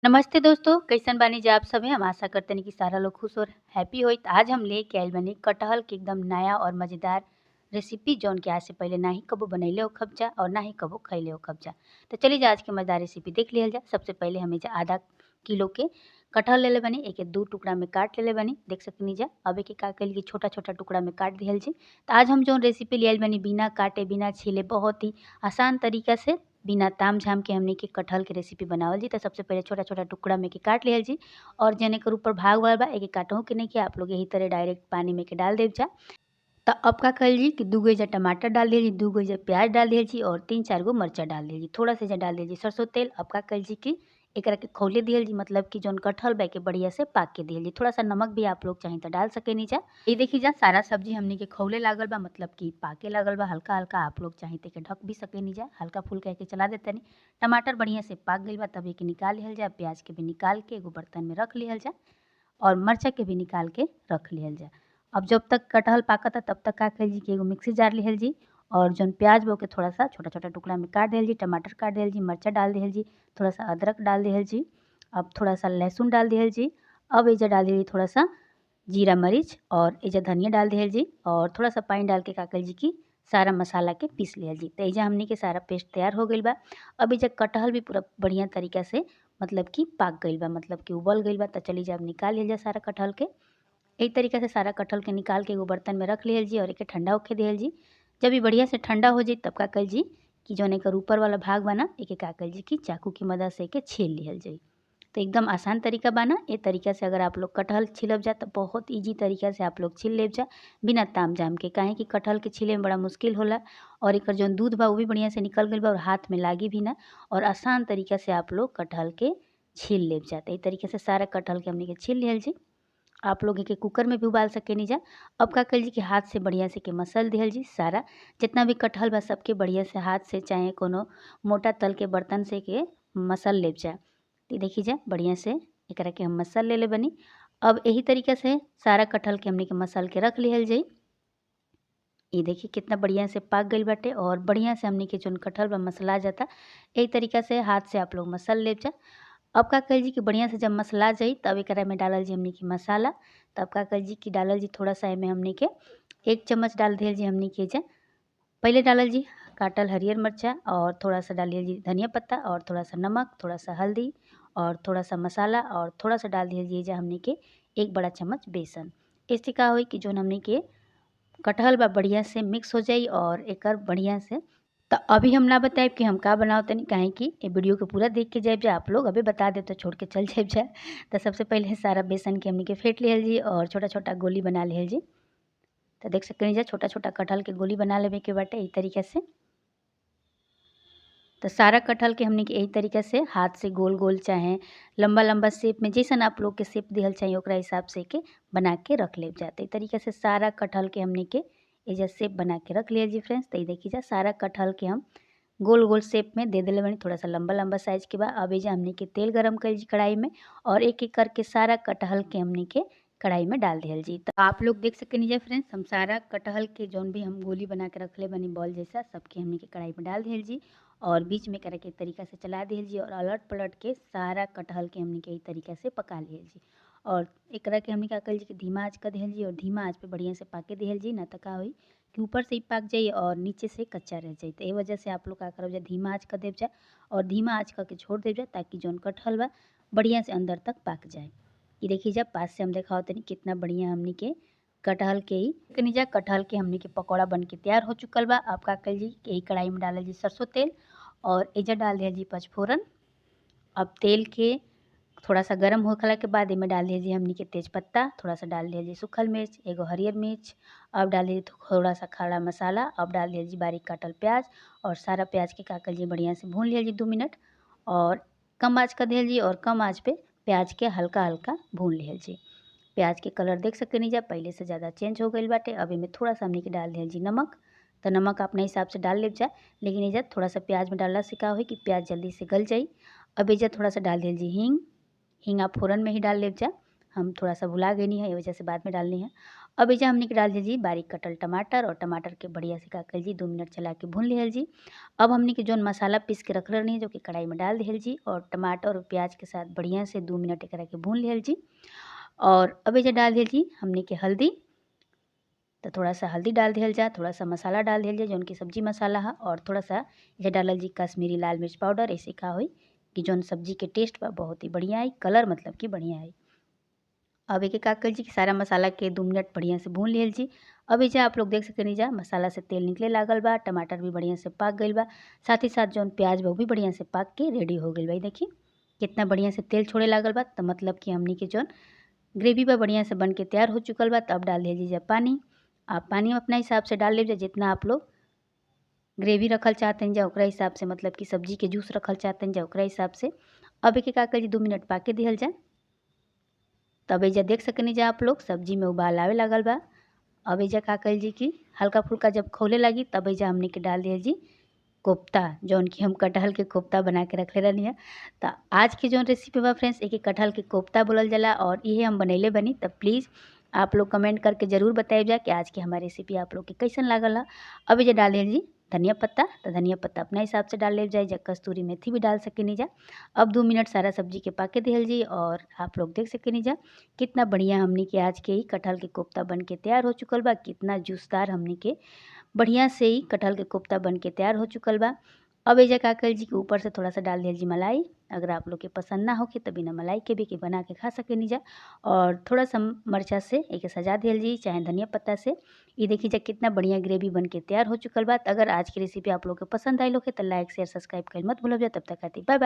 नमस्ते दोस्तों, कैसन बानी जा आप सभे। हम आशा करते हैं कि सारा लोग खुश और हैप्पी होई। त आज हम लेके आइल बानी कटहल के एकदम नया और मज़ेदार रेसिपी जौन कि आज से पहले ना ही कबो बनैले होखब जा और ना ही कबो खइले होखब जा। तो चलिए जा आज के मज़ेदार रेसिपी देख लिहल जा। सबसे पहले हम एइजा आधा किलो के कटहल लेले बानी, एके 2 टुकड़ा में काट लेले बानी, देख सकनी जा। अब एके का कइल कि छोटा-छोटा टुकड़ा में काट दिहल जी। त आज हम जौन रेसिपी ले आइल बानी बिना काटे, बिना छीले बहुत ही आसान तरीका से बिना ताम-झाम के हमनी के कटहल के रेसिपी बनावल जी। त सबसे पहले छोटा-छोटा टुकड़ा में के काट लिहल जी और जौन एकर ऊपर भाग वाला बा एके काटहु के नइखे, आप लोग यही तरह डायरेक्ट पानी में के डाल देव जा। त अब का कइल जी कि 2 गो एइजा टमाटर डाल दिहल जी, 2 गो एइजा प्याज डाल दिहल जी और 3-4 गो मरचा डाल दिहल जी। थोड़ा सा एइजा डाल दिहल जी सरसों तेल। अब का कइल जी कि एकरा के खौले दिहल जी, मतलब कि जौन कटहल बा एके बढ़िया से पाक के दिहल जी। थोड़ा सा नमक भी आप लोग चाही त डाल सकेनी जा। ये देखी जा सारा सब्जी हमनी के खौले लागल बा, मतलब कि पाके लागल बा हल्का-हल्का। आप लोग चाही त एके ढक भी सकेनी जा। हल्का-फुल्का एके चला देतनी। टमाटर बढ़िया से पाक गइल बा तब एके निकाल लिहल जा। प्याज के भी निकाल के एगो बर्तन में रख लिहल जा और मरचा के भी निकाल के रख लिहल जा। अब जब तक कटहल पाकता तब तक का कइल जी कि एगो मिक्सी जार लिहल जी और जौन प्याज बा ओके थोड़ा सा छोटा-छोटा टुकड़ा में काट दिहल जी, टमाटर काट दिहल जी, मरचा डाल दिहल जी, थोड़ा सा अदरक डाल दिहल जी, अब थोड़ा सा लहसुन डाल दिहल जी। अब एइजा डाल दिहल जी थोड़ा सा जीरा मरीच और एइजा धनिया डाल दिहल जी और थोड़ा सा पानी डाल के का कइल जी कि सारा मसाला के पीस लिहल जी। त एइजा हमनी के सारा पेस्ट तैयार हो गइल बा। अब एइजा कटहल भी पूरा बढ़िया तरीका से मतलब कि पाक गइल बा, मतलब कि उबल गइल बा। त चली जा अब निकाल लिहल जा सारा कटहल के। एही तरीका से सारा कटहल के निकाल के एगो बर्तन में रख लिहल जी और एके ठंडा होखे दिहल जी। जब ई बढ़िया से ठंडा हो जाई तब का कइल जी कि जौन एकर ऊपर वाला भाग बा ना एके का कइल जी कि चाकू की मदद से एके छील लिहल जाई। तो एकदम आसान तरीका बा ना। ए तरीका से अगर आप लोग कटहल छीलब जा त बहुत ईज़ी तरीका से आप लोग छील लेब जा बिना ताम-झाम के। काहे कि कटहल के छीले में बड़ा मुश्किल होला और एकर जौन दूध बा उ भी बढ़िया से निकल गइल बा और हाथ में लागी भी ना और आसान तरीका से आप लोग कटहल के छील लेब जा। त ए तरीके से सारा कटहल के हमनी के छील लिहल जी। आप लोग एके कुकर में भी उबाल सकेनी जा। अब का कइल जी कि हाथ से बढ़िया से एके मसल दिहल जी सारा। जितना भी कटहल बा सबके बढ़िया से हाथ से चाहे कोनो मोटा तल के बर्तन से एके मसल लेब जा। त देखी जा बढ़िया से एकरा के हम मसल लेले बानी। अब एही तरीका से सारा कटहल के हमनी के मसल के रख लिहल जाई। ये देखिए कितना बढ़िया से पाक गइल बाटे और बढ़िया से हमनी के जौन कटहल बा मसला जाता। एही तरीका से हाथ से आप लोग मसल लेब जा। अब का कइल जी कि बढ़िया से जब मसला जाई तब एकरा में डालल जी हमनी के मसाला। तब का कइल जी कि डालल जी थोड़ा सा एमे हमनी के 1 चम्मच डाल दिहल जी हमनी के एइजा पहिले डालल जी काटल हरियर मिर्चा और थोड़ा सा डाल दिहल जी धनिया पत्ता और थोड़ा सा नमक, थोड़ा सा हल्दी और थोड़ा सा मसाला और थोड़ा सा डाल दिहल जी एइजा हमनी के 1 बड़ा चम्मच बेसन। इससे का होई कि जौन हमनी के कटहल बा बढ़िया से मिक्स हो जाई और एकर बढ़िया से। त अभी हम ना बताइब कि हम का बनावत तनी, काहे कि ए वीडियो के पूरा देख के जाइब जा आप लोग। अबे बता देब त छोड़ के चल जाइब जा। त सबसे पहिले सारा बेसन के हमनी के फेंट लिहल जी और छोटा-छोटा गोली बना लिहल जी। त देख सकेनी जा छोटा-छोटा कटहल के गोली बना लेवे के बाटे एही तरीका से। त सारा कटहल के हमनी के एही तरीका से हाथ से गोल-गोल चाहे लंबा-लंबा शेप में जइसन आप लोग के शेप दिहल चाही ओकरा हिसाब से एके बना के रख लेब जा। त ए तरीका से सारा कटहल के हमनी के एइजा शेप बना के रख लिहल जी फ्रेंड्स। त ई देखी जा सारा कटहल के हम गोल-गोल शेप में दे देले बानी, थोड़ा सा लंबा-लंबा साइज़ के बा। अब एइजा हमनी के तेल गरम कइल जी कढ़ाई में और एक-एक करके सारा कटहल के हमनी के कढ़ाई में डाल दिहल जी। त आप लोग देख सकेनी जा फ्रेंड्स हम सारा कटहल के जौन भी हम गोली बना के रखले बानी बॉल जैसा सबके हमनी के कढ़ाई में डाल दिहल जी और बीच में एकरा के तरीका से चला दिहल जी और अलट-पलट के सारा कटहल के हमनी के ई तरीका से पका लिहल जी। और एकरा के हमनी का कइल जी कि धीमा आँच कर दिहल जी और धीमा आँच पे बढ़िया से पाके दिहल जी, ना त का होई कि ऊपर से ही पाक जाई और नीचे से कच्चा रह जाई। त ए वजह से आप लोग का करब जा धीमा आँच कर देब जा और धीमा आँच करके छोड़ देब जा ताकि जौन कटहल बा बढ़िया से अंदर तक पाक जाए। ई देखी जा पास से हम देखावत तनी कितना बढ़िया हमनी के कटहल के ई कनी जा कटहल के हमनी के पकौड़ा बन के तैयार हो चुकल बा। अब का कइल जी कि एही कढ़ाई में डालल जी सरसों तेल और एइजा डाल दिहल जी पचफोरन। अब तेल के थोड़ा सा गरम होखला के बाद एमे डाल दिहल जी हमनी के तेजपत्ता, थोड़ा सा डाल दिहल जी सूखल मिर्च, एगो हरियर मिर्च। अब डाल दिहल थोड़ा सा खड़ा मसाला। अब डाल दिहल जी बारीक काटल प्याज और सारा प्याज के का कइल जी बढ़िया से भून लिहल जी 2 मिनट और कम आँच कर दिहल जी और कम आँच पे प्याज के हल्का-हल्का भून लिहल जी। प्याज के कलर देख सकेनी जा पहिले से ज़्यादा चेंज हो गइल बाटे। अब एमे थोड़ा सा हमनी के डाल दिहल जी नमक। त नमक अपने हिसाब से डाल लेब जा, लेकिन एइजा थोड़ा सा प्याज में डालला से का होई कि प्याज जल्दी से गल जाई। अब एइजा थोड़ा सा डाल दिहल जी हींग। हींग आप फ़ोरन में ही डाल लेब जा। हम थोड़ा सा भुला गइनी है ए वजह से बाद में डालनी है। अब एजा हमने के डाल दिया जी बारीक कटल टमाटर और टमाटर के बढ़िया से का कल जी 2 मिनट चला के भून लिहल जी। अब हमने के जौन मसाला पीस के रखले रहनी जो कि कढ़ाई में डाल दिहल जी और टमाटर और प्याज के साथ बढ़िया से 2 मिनट एकरा के भून लिहल जी। और अब एजा डाल दिहल जी हमने के हल्दी, तो थोड़ा सा हल्दी डाल दिहल जा, थोड़ा सा मसाला डाल दिहल जा जौन कि सब्जी मसाला है और थोड़ा सा एजा डालल जी कश्मीरी लाल मिर्च पाउडर। ऐसे का होई कि जौन सब्जी के टेस्ट बा बहुत ही बढ़िया आई, कलर मतलब कि बढ़िया आई। अब एके का कइल जी कि सारा मसाला के 2 मिनट बढ़िया से भून लिहल जी। अब एजा आप लोग देख सकेनी जा मसाला से तेल निकले लागल बा, टमाटर भी बढ़िया से पाक गइल बा, साथ ही साथ जौन प्याज बा वो भी बढ़िया से पाक के रेडी हो गइल बा। ई देखी कितना बढ़िया से तेल छोड़े लागल बा, तो मतलब कि हमनी के जौन ग्रेवी बा बढ़िया से बन के तैयार हो चुकल बा। तो अब डाल दिहल जी पानी। आप पानी अपना हिसाब से डाल लीजिए, जितना आप लोग ग्रेवी रखल चाहतनी जा ओकरा हिसाब से, मतलब कि सब्जी के जूस रखल चाहतनी जा ओकरा हिसाब से। अब एके का कइल जी 2 मिनट पाके दिहल जा। तब एजा देख सकनी जा आप लोग सब्जी में उबाल आवे लागल बा। अब एजा का कइल जी कि हल्का फुल्का जब खौले लगी तब एजा हमने के डाल दिहल जी कोफ्ता, जौन कि हम कटहल के कोफ्ता बना के रखले रहनी है। तो आज की जौन रेसिपी बा फ्रेंड्स एके कटहल के कोफ्ता बोलल जाला और इहे हम बनैले बनी। तब प्लीज़ आप लोग कमेंट करके ज़रूर बताइब जा कि आज की हमारी रेसिपी आप लोग के कैसन लागल है। अब एजा डाल दिहल जी धनिया पत्ता, तो धनिया पत्ता अपना हिसाब से डाल ले जाए, जा कस्तूरी मेथी भी डाल सकेनी जा। अब 2 मिनट सारा सब्जी के पाके दिहल जी और आप लोग देख सकेनी जा कितना बढ़िया हमनी के आज के ही कटहल के कोफ्ता बन के तैयार हो चुकल बा। कितना जूसदार हमनी के बढ़िया से ही कटहल के कोफ्ता बन के तैयार हो चुकल बा। अब एजा का कइल जी कि ऊपर से थोड़ा सा डाल दिहल जी मलाई। अगर आप लोग के पसंद ना होखे तो बिना मलाई के भी के बना के खा सकेनी जा। और थोड़ा सा मरचा से एके सजा दिहल जी, चाहे धनिया पत्ता से। ये देखी जा कितना बढ़िया ग्रेवी बन के तैयार हो चुकल बा। अगर आज की रेसिपी आप लोग के पसंद आइल होखे तो लाइक शेयर सब्सक्राइब कइल मत भूलब जा। तब तक खातिर बाय बाय।